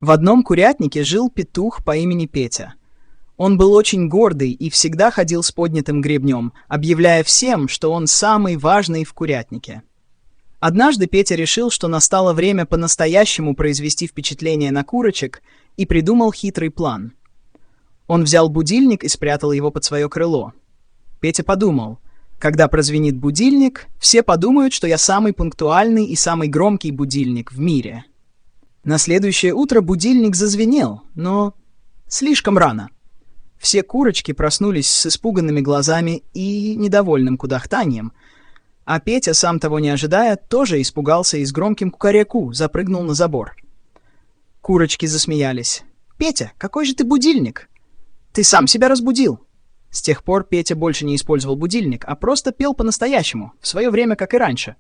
В одном курятнике жил петух по имени Петя. Он был очень гордый и всегда ходил с поднятым гребнем, объявляя всем, что он самый важный в курятнике. Однажды Петя решил, что настало время по-настоящему произвести впечатление на курочек, и придумал хитрый план. Он взял будильник и спрятал его под свое крыло. Петя подумал: когда прозвенит будильник, все подумают, что я самый пунктуальный и самый громкий будильник в мире. На следующее утро будильник зазвенел, но слишком рано. Все курочки проснулись с испуганными глазами и недовольным кудахтаньем, а Петя, сам того не ожидая, тоже испугался и с громким кукареку запрыгнул на забор. Курочки засмеялись. «Петя, какой же ты будильник? Ты сам себя разбудил!» С тех пор Петя больше не использовал будильник, а просто пел по-настоящему, в свое время, как и раньше.